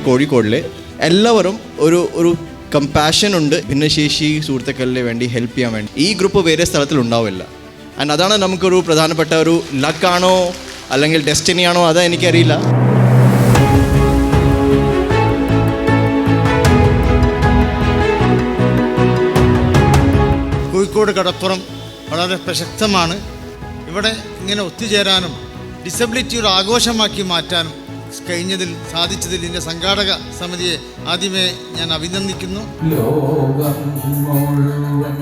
കോഴിക്കോടിൽ എല്ലാവരും ഒരു കമ്പാഷൻ ഉണ്ട് ഭിന്നശേഷി സുഹൃത്തുക്കളിന് വേണ്ടി ഹെൽപ്പ് ചെയ്യാൻ വേണ്ടി. ഈ ഗ്രൂപ്പ് വേറെ സ്ഥലത്തിൽ ഉണ്ടാവില്ല. ആൻഡ് അതാണ് നമുക്കൊരു പ്രധാനപ്പെട്ട ഒരു ലക്കാണോ അല്ലെങ്കിൽ ഡെസ്റ്റിനിയാണോ അത് എനിക്കറിയില്ല. കോഴിക്കോട് കടപ്പുറം വളരെ പ്രശസ്തമാണ്. ഇവിടെ ഇങ്ങനെ ഒത്തുചേരാനും ഡിസബിലിറ്റി ഒരു ആഘോഷമാക്കി മാറ്റാനും സാധിച്ചതിൽ ഇതിൻ്റെ സംഘാടക സമിതിയെ ആദ്യമേ ഞാൻ അഭിനന്ദിക്കുന്നു. ലോകം മുഴുവൻ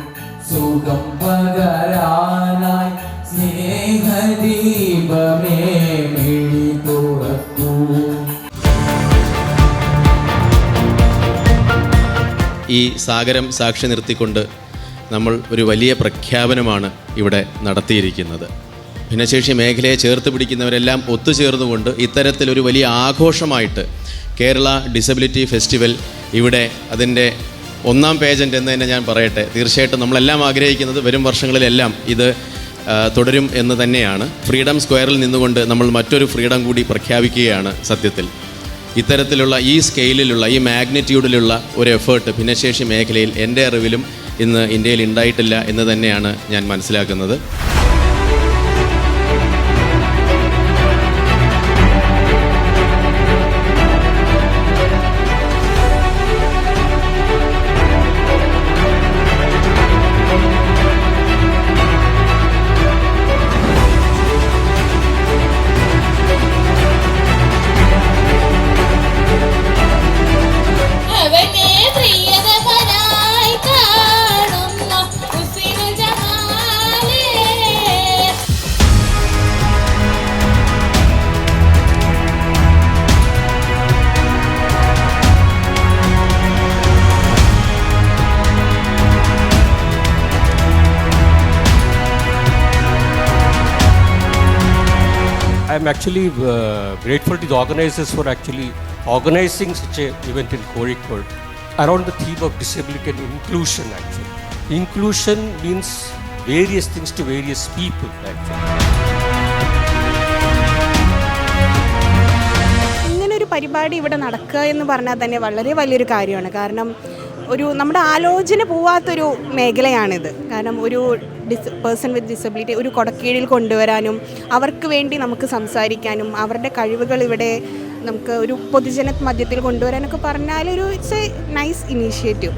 സുഖം പകരാനായി സ്നേഹദീപമേ മിഴി തുറക്കൂ. ഈ സാഗരം സാക്ഷി നിർത്തിക്കൊണ്ട് നമ്മൾ ഒരു വലിയ പ്രഖ്യാപനമാണ് ഇവിടെ നടത്തിയിരിക്കുന്നത്. ഭിന്നശേഷി മേഖലയെ ചേർത്ത് പിടിക്കുന്നവരെല്ലാം ഒത്തുചേർന്നുകൊണ്ട് ഇത്തരത്തിലൊരു വലിയ ആഘോഷമായിട്ട് കേരള ഡിസബിലിറ്റി ഫെസ്റ്റിവൽ ഇവിടെ അതിൻ്റെ 1ാം പേജൻ്റ് എന്ന് തന്നെ ഞാൻ പറയട്ടെ. തീർച്ചയായിട്ടും നമ്മളെല്ലാം ആഗ്രഹിക്കുന്നത് വരും വർഷങ്ങളിലെല്ലാം ഇത് തുടരും എന്ന് തന്നെയാണ്. ഫ്രീഡം സ്ക്വയറിൽ നിന്നുകൊണ്ട് നമ്മൾ മറ്റൊരു ഫ്രീഡം കൂടി പ്രഖ്യാപിക്കുകയാണ്. സത്യത്തിൽ ഇത്തരത്തിലുള്ള ഈ സ്കെയിലിലുള്ള ഈ മാഗ്നിറ്റ്യൂഡിലുള്ള ഒരു എഫേർട്ട് ഭിന്നശേഷി മേഖലയിൽ എൻ്റെ അറിവിലും ഇന്ന് ഇന്ത്യയിൽ ഉണ്ടായിട്ടില്ല എന്ന് തന്നെയാണ് ഞാൻ മനസ്സിലാക്കുന്നത്. I am actually grateful to the organizers for actually organizing such an event in Kozhikode around the theme of disability and inclusion. Actually, inclusion means various things to various people. Actually, ഇങ്ങനൊരു പരിപാടി ഇവിടെ നടക്കുക എന്ന് പറഞ്ഞാൽ തന്നെ വളരെ വലിയൊരു കാര്യമാണ്. കാരണം നമ്മുടെ ആലോചന പോവാത്തൊരു മേഖലയാണിത്. കാരണം ഒരു പേഴ്സൺ വിത്ത് ഡിസബിലിറ്റി ഒരു കൊടക്കീഴിൽ കൊണ്ടുവരാനും അവർക്ക് വേണ്ടി നമുക്ക് സംസാരിക്കാനും അവരുടെ കഴിവുകൾ ഇവിടെ നമുക്ക് ഒരു പൊതുജന മധ്യത്തിൽ കൊണ്ടുവരാനൊക്കെ പറഞ്ഞാൽ ഇറ്റ്സ് എ നൈസ് ഇനീഷ്യേറ്റീവ്.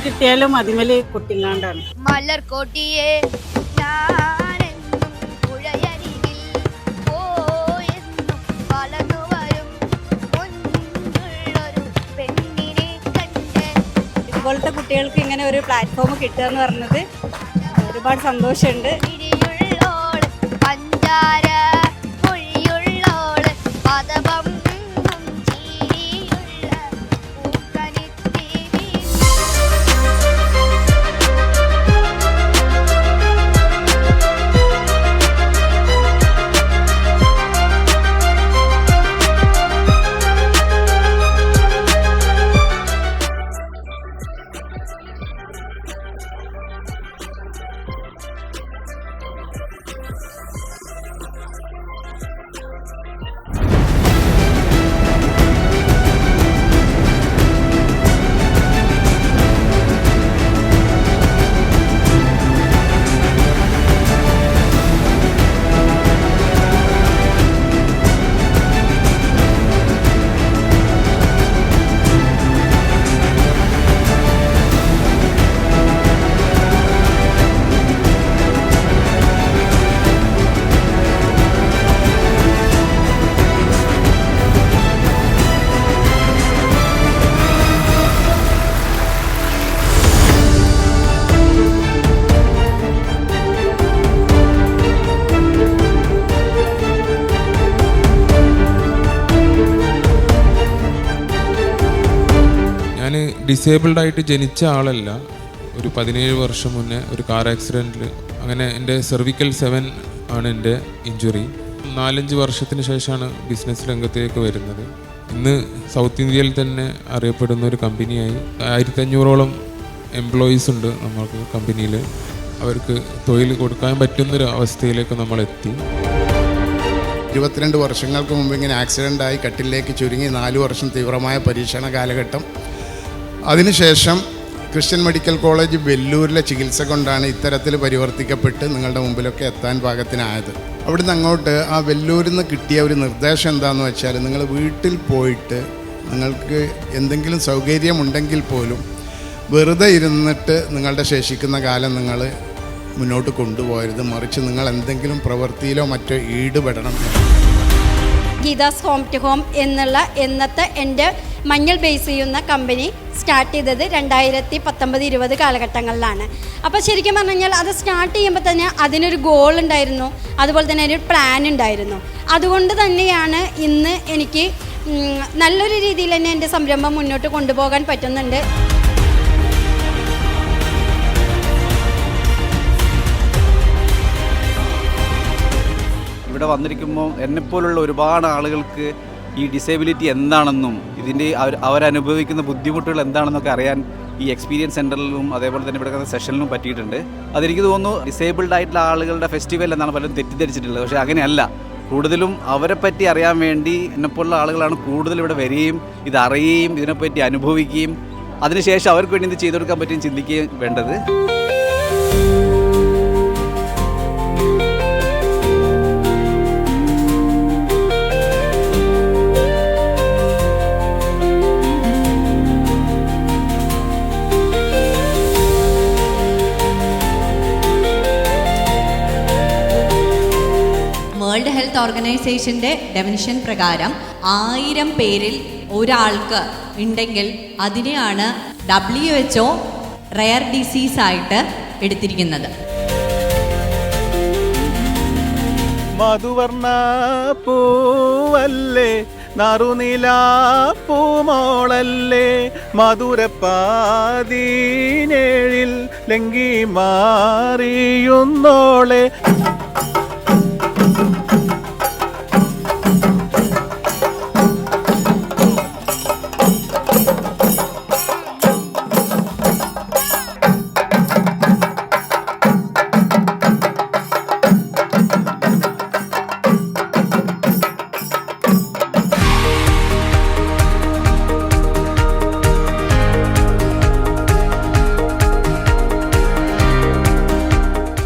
കിട്ടിയാലും അതിമേലെ കുട്ടിങ്ങാണ്ടാണ്. മലർക്കോട്ടിയെ ഞാനെന്നും പുഴയരികിൽ പോയെന്നും വളർന്നു വരും മുൻപുള്ളൊരു പെണ്ണിനെ കണ്ട്. ഇതുപോലത്തെ കുട്ടികൾക്ക് ഇങ്ങനെ ഒരു പ്ലാറ്റ്ഫോം കിട്ടുക എന്ന് പറഞ്ഞത് ഒരുപാട് സന്തോഷമുണ്ട്. ഇരിയുള്ളോള് പഞ്ചാര മൊഴിയുള്ളോള് പദപം ഡിസേബിൾഡ് ആയിട്ട് ജനിച്ച ആളല്ല. ഒരു 17 വർഷം മുന്നേ ഒരു കാർ ആക്സിഡൻറ്റിൽ അങ്ങനെ എൻ്റെ സെർവിക്കൽ 7 ആണ് എൻ്റെ ഇഞ്ചുറി. 4-5 വർഷത്തിന് ശേഷമാണ് ബിസിനസ് രംഗത്തേക്ക് വരുന്നത്. ഇന്ന് സൗത്ത് ഇന്ത്യയിൽ തന്നെ അറിയപ്പെടുന്ന ഒരു കമ്പനിയായി 1500ഓളം എംപ്ലോയീസ് ഉണ്ട് നമ്മൾക്ക് കമ്പനിയിൽ. അവർക്ക് തൊഴിൽ കൊടുക്കാൻ പറ്റുന്നൊരു അവസ്ഥയിലേക്ക് നമ്മൾ എത്തി. 22 വർഷങ്ങൾക്ക് മുമ്പ് ഇങ്ങനെ ആക്സിഡൻ്റായി കട്ടിലേക്ക് ചുരുങ്ങി 4 വർഷം തീവ്രമായ പരീക്ഷണ കാലഘട്ടം. അതിനുശേഷം ക്രിസ്ത്യൻ മെഡിക്കൽ കോളേജ് വെല്ലൂരിലെ ചികിത്സ കൊണ്ടാണ് ഇത്തരത്തിൽ പരിവർത്തിക്കപ്പെട്ട് നിങ്ങളുടെ മുമ്പിലൊക്കെ എത്താൻ പാകത്തിനായത്. അവിടുന്ന് അങ്ങോട്ട് ആ വെല്ലൂരിൽ നിന്ന് കിട്ടിയ ഒരു നിർദ്ദേശം എന്താണെന്ന് വെച്ചാൽ, നിങ്ങൾ വീട്ടിൽ പോയിട്ട് നിങ്ങൾക്ക് എന്തെങ്കിലും സൗകര്യമുണ്ടെങ്കിൽ പോലും വെറുതെ ഇരുന്നിട്ട് നിങ്ങളുടെ ശേഷിക്കുന്ന കാലം നിങ്ങൾ മുന്നോട്ട് കൊണ്ടുപോകരുത്, മറിച്ച് നിങ്ങൾ എന്തെങ്കിലും പ്രവൃത്തിയിലോ മറ്റോ ഈടുപെടണം. ഗീതാസ് ഹോം ടു ഹോം എന്നുള്ള എന്നത്തെ എൻ്റെ മഞ്ഞൾ ബേസ് ചെയ്യുന്ന കമ്പനി സ്റ്റാർട്ട് ചെയ്തത് 2019-20 കാലഘട്ടങ്ങളിലാണ്. അപ്പോൾ ശരിക്കും പറഞ്ഞു കഴിഞ്ഞാൽ അത് സ്റ്റാർട്ട് ചെയ്യുമ്പോൾ തന്നെ അതിനൊരു ഗോൾ ഉണ്ടായിരുന്നു, അതുപോലെ തന്നെ ഒരു പ്ലാൻ ഉണ്ടായിരുന്നു. അതുകൊണ്ട് തന്നെയാണ് ഇന്ന് എനിക്ക് നല്ലൊരു രീതിയിൽ തന്നെ എൻ്റെ സംരംഭം മുന്നോട്ട് കൊണ്ടുപോകാൻ പറ്റുന്നുണ്ട്. ഇവിടെ വന്നിരിക്കുമ്പോൾ എന്നെപ്പോലുള്ള ഒരുപാട് ആളുകൾക്ക് ഈ ഡിസേബിലിറ്റി എന്താണെന്നും ഇതിൻ്റെ അവരനുഭവിക്കുന്ന ബുദ്ധിമുട്ടുകൾ എന്താണെന്നൊക്കെ അറിയാൻ ഈ എക്സ്പീരിയൻസ് സെൻറ്ററിലും അതേപോലെ തന്നെ ഇവിടെ സെഷനിലും പറ്റിയിട്ടുണ്ട്. അതെനിക്ക് തോന്നുന്നു ഡിസേബിൾഡ് ആയിട്ടുള്ള ആളുകളുടെ ഫെസ്റ്റിവൽ എന്നാണ് പലരും തെറ്റിദ്ധരിച്ചിട്ടുള്ളത്. പക്ഷേ അങ്ങനെയല്ല. കൂടുതലും അവരെ പറ്റി അറിയാൻ വേണ്ടി എന്നെപ്പോലുള്ള ആളുകളാണ് കൂടുതൽ ഇവിടെ വരികയും ഇതറിയുകയും ഇതിനെപ്പറ്റി അനുഭവിക്കുകയും അതിനുശേഷം അവർക്ക് വേണ്ടി ഇത് ചെയ്തു കൊടുക്കാൻ പറ്റുകയും ചിന്തിക്കുകയും വേണ്ടത്. വേൾഡ് ഹെൽത്ത് ഓർഗനൈസേഷൻ്റെ ഡെഫിനിഷൻ പ്രകാരം 1000 പേരിൽ ഒരാൾക്ക് ഉണ്ടെങ്കിൽ അതിനെയാണ് WHO റെയർ ഡിസീസായിട്ട് എടുത്തിരിക്കുന്നത്. മധുവർണ്ണ പൂവല്ലേ നറുനില പൂമോളല്ലേ മധുരപ്പാതീനേഴിൽ ലങ്കി മാറിയുന്നോളെ.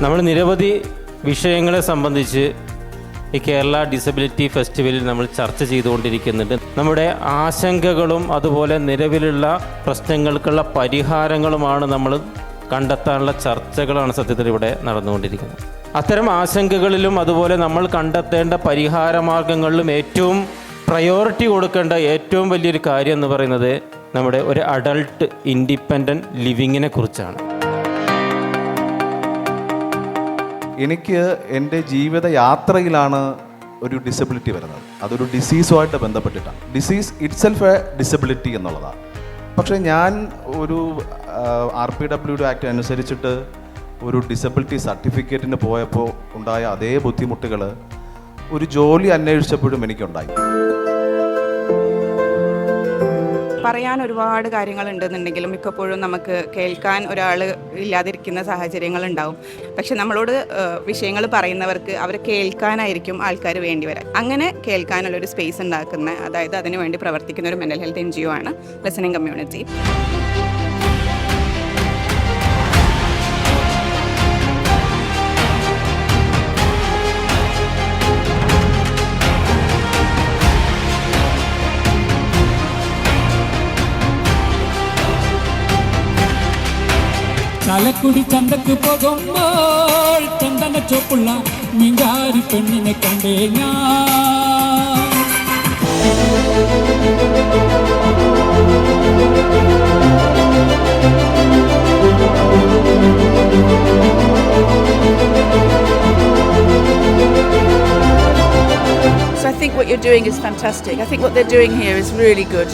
നമ്മൾ നിരവധി വിഷയങ്ങളെ സംബന്ധിച്ച് ഈ കേരള ഡിസബിലിറ്റി ഫെസ്റ്റിവലിൽ നമ്മൾ ചർച്ച ചെയ്തുകൊണ്ടിരിക്കുന്നുണ്ട്. നമ്മുടെ ആശങ്കകളും അതുപോലെ നിലവിലുള്ള പ്രശ്നങ്ങൾക്കുള്ള പരിഹാരങ്ങളുമാണ് നമ്മൾ കണ്ടെത്താനുള്ള ചർച്ചകളാണ് സത്യത്തിൽ ഇവിടെ നടന്നുകൊണ്ടിരിക്കുന്നത്. അത്തരം ആശങ്കകളിലും അതുപോലെ നമ്മൾ കണ്ടെത്തേണ്ട പരിഹാര മാർഗങ്ങളിലും ഏറ്റവും പ്രയോറിറ്റി കൊടുക്കേണ്ട ഏറ്റവും വലിയൊരു കാര്യം എന്ന് പറയുന്നത് നമ്മുടെ ഒരു അഡൾട്ട് ഇൻഡിപെൻഡൻറ്റ് ലിവിങ്ങിനെ കുറിച്ചാണ്. എനിക്ക് എൻ്റെ ജീവിത യാത്രയിലാണ് ഒരു ഡിസബിലിറ്റി വരുന്നത്. അതൊരു ഡിസീസുമായിട്ട് ബന്ധപ്പെട്ടിട്ടാണ്. ഡിസീസ് ഇറ്റ്സെൽഫ് എ ഡിസബിലിറ്റി എന്നുള്ളതാണ്. പക്ഷേ ഞാൻ ഒരു RPWD ആക്ട് അനുസരിച്ചിട്ട് ഒരു ഡിസബിലിറ്റി സർട്ടിഫിക്കറ്റിന് പോയപ്പോൾ ഉണ്ടായ അതേ ബുദ്ധിമുട്ടുകൾ ഒരു ജോലി അന്വേഷിച്ചപ്പോഴും എനിക്കുണ്ടായി. പറയാൻ ഒരുപാട് കാര്യങ്ങളുണ്ടെന്നുണ്ടെങ്കിലും മിക്കപ്പോഴും നമുക്ക് കേൾക്കാൻ ഒരാൾ ഇല്ലാതിരിക്കുന്ന സാഹചര്യങ്ങളുണ്ടാവും. പക്ഷെ നമ്മളോട് വിഷയങ്ങൾ പറയുന്നവർക്ക് അവരെ കേൾക്കാനായിരിക്കും ആൾക്കാർ വേണ്ടി വരാം. അങ്ങനെ കേൾക്കാനുള്ളൊരു സ്പേസ് ഉണ്ടാക്കുന്ന, അതായത് അതിനുവേണ്ടി പ്രവർത്തിക്കുന്ന ഒരു മെൻ്റൽ ഹെൽത്ത് NGO ആണ് ലിസണിംഗ് കമ്മ്യൂണിറ്റി. ചാലക്കുടി ചന്തക്ക് പോകുമ്പോൾ ചന്ദന ചോപ്പുള്ള മീങ്കാരി പെണ്ണിനെ കണ്ടേ ഞാൻ. So I think what you're doing is fantastic. I think what they're doing here is really good.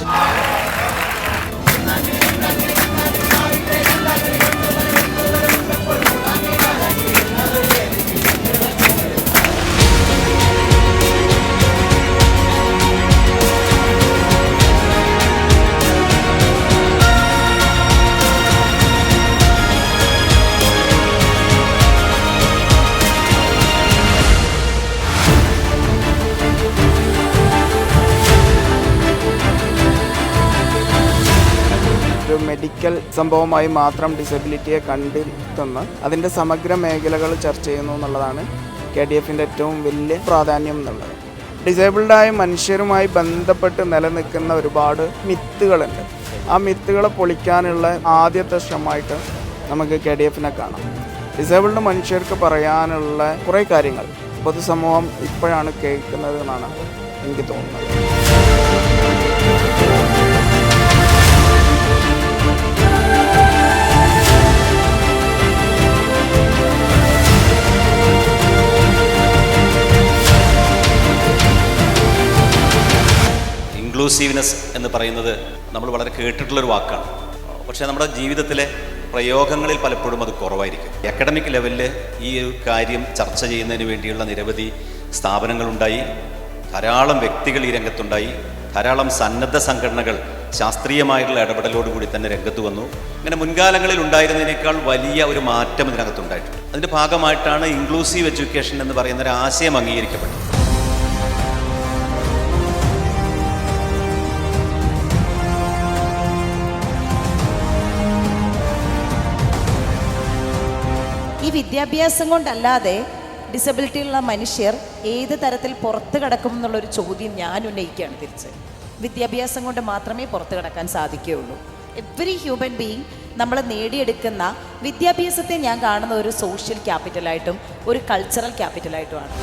Technical സംഭവമായി മാത്രം ഡിസബിലിറ്റിയെ കണ്ടെത്തുന്ന അതിൻ്റെ സമഗ്ര മേഖലകൾ ചർച്ച ചെയ്യുന്നു എന്നുള്ളതാണ് KDF-ൻ്റെ ഏറ്റവും വലിയ പ്രാധാന്യം എന്നുള്ളത്. ഡിസേബിൾഡായ മനുഷ്യരുമായി ബന്ധപ്പെട്ട് നിലനിൽക്കുന്ന ഒരുപാട് മിത്തുകളുണ്ട്. ആ മിത്തുകളെ പൊളിക്കാനുള്ള ആദ്യത്തെ ശ്രമമായിട്ട് നമുക്ക് KDF-നെ കാണാം. ഡിസേബിൾഡ് മനുഷ്യർക്ക് പറയാനുള്ള കുറേ കാര്യങ്ങൾ പൊതുസമൂഹം ഇപ്പോഴാണ് കേൾക്കുന്നത് എന്നാണ് എനിക്ക് തോന്നുന്നത്. ഇൻക്ലൂസീവ്നെസ് എന്ന് പറയുന്നത് നമ്മൾ വളരെ കേട്ടിട്ടുള്ളൊരു വാക്കാണ്. പക്ഷേ നമ്മുടെ ജീവിതത്തിലെ പ്രയോഗങ്ങളിൽ പലപ്പോഴും അത് കുറവായിരിക്കും. അക്കാഡമിക് ലെവലിൽ ഈ ഒരു കാര്യം ചർച്ച ചെയ്യുന്നതിന് വേണ്ടിയുള്ള നിരവധി സ്ഥാപനങ്ങളുണ്ടായി, ധാരാളം വ്യക്തികൾ ഈ രംഗത്തുണ്ടായി, ധാരാളം സന്നദ്ധ സംഘടനകൾ ശാസ്ത്രീയമായിട്ടുള്ള ഇടപെടലോടുകൂടി തന്നെ രംഗത്ത് വന്നു. ഇങ്ങനെ മുൻകാലങ്ങളിൽ ഉണ്ടായിരുന്നതിനേക്കാൾ വലിയ ഒരു മാറ്റം ഇതിനകത്തുണ്ടായിട്ടുണ്ട്. അതിൻ്റെ ഭാഗമായിട്ടാണ് ഇൻക്ലൂസീവ് എഡ്യൂക്കേഷൻ എന്ന് പറയുന്ന ഒരു ആശയം അംഗീകരിക്കപ്പെട്ടത്. ഈ വിദ്യാഭ്യാസം കൊണ്ടല്ലാതെ ഡിസബിലിറ്റി ഉള്ള മനുഷ്യർ ഏത് തരത്തിൽ പുറത്ത് കിടക്കും എന്നുള്ളൊരു ചോദ്യം ഞാൻ ഉന്നയിക്കുകയാണ് തിരിച്ച്. വിദ്യാഭ്യാസം കൊണ്ട് മാത്രമേ പുറത്ത് കിടക്കാൻ സാധിക്കുകയുള്ളൂ. എവറി ഹ്യൂമൻ ബീയിങ് നമ്മൾ നേടിയെടുക്കുന്ന വിദ്യാഭ്യാസത്തെ ഞാൻ കാണുന്ന ഒരു സോഷ്യൽ ക്യാപിറ്റലായിട്ടും ഒരു കൾച്ചറൽ ക്യാപിറ്റലായിട്ടുമാണ്.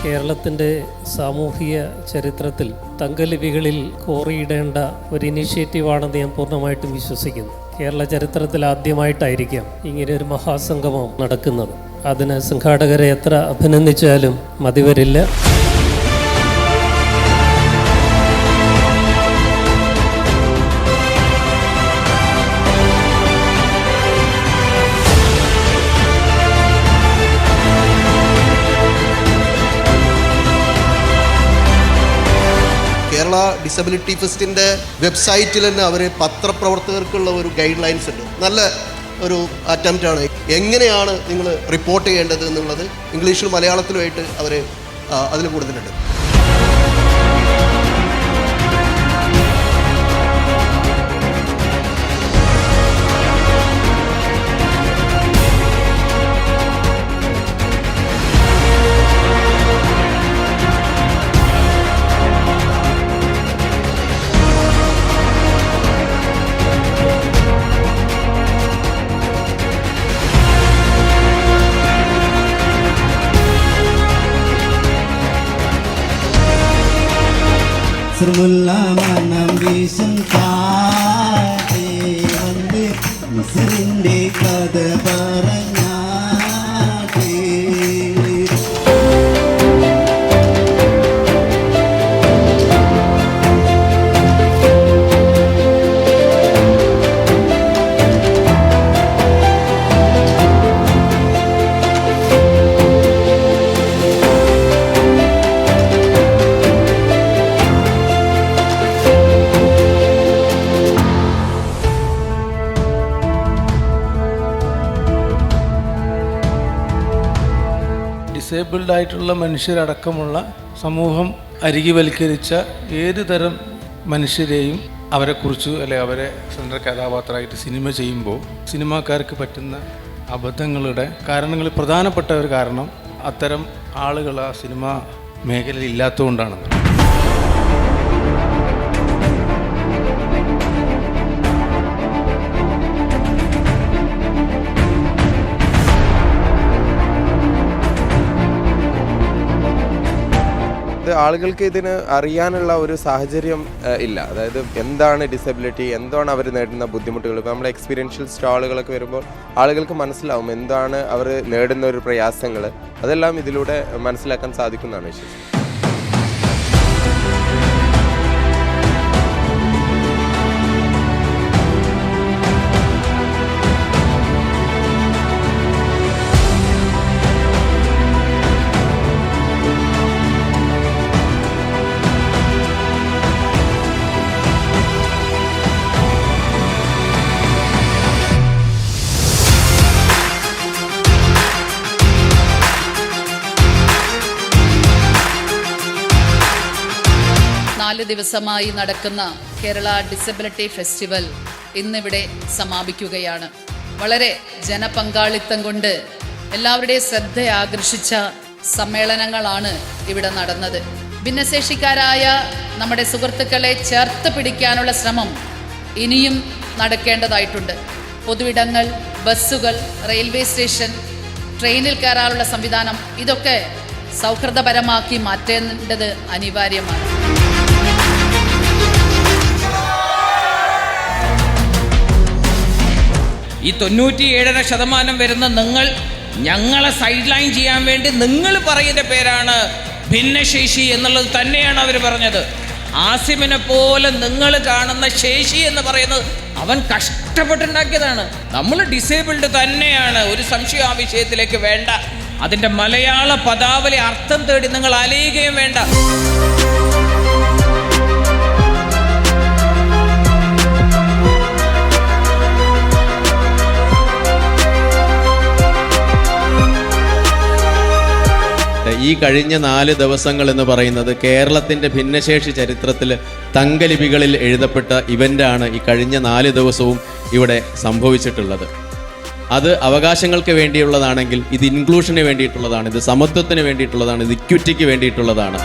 കേരളത്തിൻ്റെ സാമൂഹിക ചരിത്രത്തിൽ തങ്കലിപികളിൽ കോറിയിടേണ്ട ഒരു ഇനിഷ്യേറ്റീവാണെന്ന് ഞാൻ പൂർണ്ണമായിട്ടും വിശ്വസിക്കുന്നു. കേരള ചരിത്രത്തിൽ ആദ്യമായിട്ടായിരിക്കാം ഇങ്ങനെ ഒരു മഹാസംഗമം നടക്കുന്നത്. അതിന് സംഘാടകരെ എത്ര അഭിനന്ദിച്ചാലും മതിവരില്ല. കേരള ഡിസബിലിറ്റി ഫെസ്റ്റിൻ്റെ വെബ്സൈറ്റിൽ തന്നെ അവർ പത്രപ്രവർത്തകർക്കുള്ള ഒരു ഗൈഡ് ലൈൻസ് ഉണ്ട്. നല്ല ഒരു അറ്റംപ്റ്റാണ്. എങ്ങനെയാണ് നിങ്ങൾ റിപ്പോർട്ട് ചെയ്യേണ്ടത് എന്നുള്ളത് ഇംഗ്ലീഷിലും മലയാളത്തിലുമായിട്ട് അവർ അതിൽ കൂടുതലുണ്ട്. മനം വീശും കാറ്റേ വന്ന് മിസറിൻ്റെ കഥ പറഞ്ഞാട്ടേ. ഡിസേബിൾഡ് ആയിട്ടുള്ള മനുഷ്യരടക്കമുള്ള സമൂഹം അരികിവൽക്കരിച്ച ഏത് തരം മനുഷ്യരെയും അവരെക്കുറിച്ച് അല്ലെ അവരെ സെൻട്രൽ കഥാപാത്രമായിട്ട് സിനിമ ചെയ്യുമ്പോൾ സിനിമാക്കാർക്ക് പറ്റുന്ന അബദ്ധങ്ങളുടെ കാരണങ്ങളിൽ പ്രധാനപ്പെട്ട ഒരു കാരണം അത്തരം ആളുകൾ ആ സിനിമാ മേഖലയിൽ ഇല്ലാത്തതുകൊണ്ടാണ്. ആളുകൾക്ക് ഇതിന് അറിയാനുള്ള ഒരു സാഹചര്യം ഇല്ല. അതായത് എന്താണ് ഡിസബിലിറ്റി, എന്താണ് അവർ നേടുന്ന ബുദ്ധിമുട്ടുകൾ. ഇപ്പോൾ നമ്മുടെ എക്സ്പീരിയൻഷ്യൽ സ്റ്റാളുകളൊക്കെ വരുമ്പോൾ ആളുകൾക്ക് മനസ്സിലാവും എന്താണ് അവർ നേടുന്ന ഒരു പ്രയാസങ്ങൾ. അതെല്ലാം ഇതിലൂടെ മനസ്സിലാക്കാൻ സാധിക്കുന്നതാണ് വിശ്വസിക്കുന്നത്. 4 ദിവസമായി നടക്കുന്ന കേരള ഡിസബിലിറ്റി ഫെസ്റ്റിവൽ ഇന്നിവിടെ സമാപിക്കുകയാണ്. വളരെ ജനപങ്കാളിത്തം കൊണ്ട് എല്ലാവരുടെയും ശ്രദ്ധ ആകർഷിച്ച സമ്മേളനങ്ങളാണ് ഇവിടെ നടന്നത്. ഭിന്നശേഷിക്കാരായ നമ്മുടെ സുഹൃത്തുക്കളെ ചേർത്ത് പിടിക്കാനുള്ള ശ്രമം ഇനിയും നടക്കേണ്ടതായിട്ടുണ്ട്. പൊതുവിടങ്ങൾ, ബസ്സുകൾ, റെയിൽവേ സ്റ്റേഷൻ, ട്രെയിനിൽ കയറാനുള്ള സംവിധാനം ഇതൊക്കെ സൗഹൃദപരമാക്കി മാറ്റേണ്ടത് അനിവാര്യമാണ്. ഈ 97% വരുന്ന നിങ്ങൾ ഞങ്ങളെ സൈഡ് ലൈൻ ചെയ്യാൻ വേണ്ടി നിങ്ങൾ പറയുന്ന പേരാണ് ഭിന്നശേഷി എന്നുള്ളത് തന്നെയാണ് അവർ പറഞ്ഞത്. ആസിമിനെ പോലെ നിങ്ങൾ കാണുന്ന ശേഷി എന്ന് പറയുന്നത് അവൻ കഷ്ടപ്പെട്ടുണ്ടാക്കിയതാണ്. നമ്മൾ ഡിസേബിൾഡ് തന്നെയാണ്, ഒരു സംശയം ആ വിഷയത്തിലേക്ക് വേണ്ട. അതിൻ്റെ മലയാള പദാവലി അർത്ഥം തേടി നിങ്ങൾ അലയുകയും വേണ്ട. ഈ കഴിഞ്ഞ 4 ദിവസങ്ങൾ എന്ന് പറയുന്നത് കേരളത്തിൻ്റെ ഭിന്നശേഷി ചരിത്രത്തിൽ തങ്കലിപികളിൽ എഴുതപ്പെട്ട ഇവൻ്റാണ് ഈ കഴിഞ്ഞ 4 ദിവസവും ഇവിടെ സംഭവിച്ചിട്ടുള്ളത്. അത് അവകാശങ്ങൾക്ക് വേണ്ടിയുള്ളതാണെങ്കിൽ ഇത് ഇൻക്ലൂഷന് വേണ്ടിയിട്ടുള്ളതാണ്, ഇത് സമത്വത്തിന് വേണ്ടിയിട്ടുള്ളതാണ്, ഇത് ഇക്വിറ്റിക്ക് വേണ്ടിയിട്ടുള്ളതാണ്.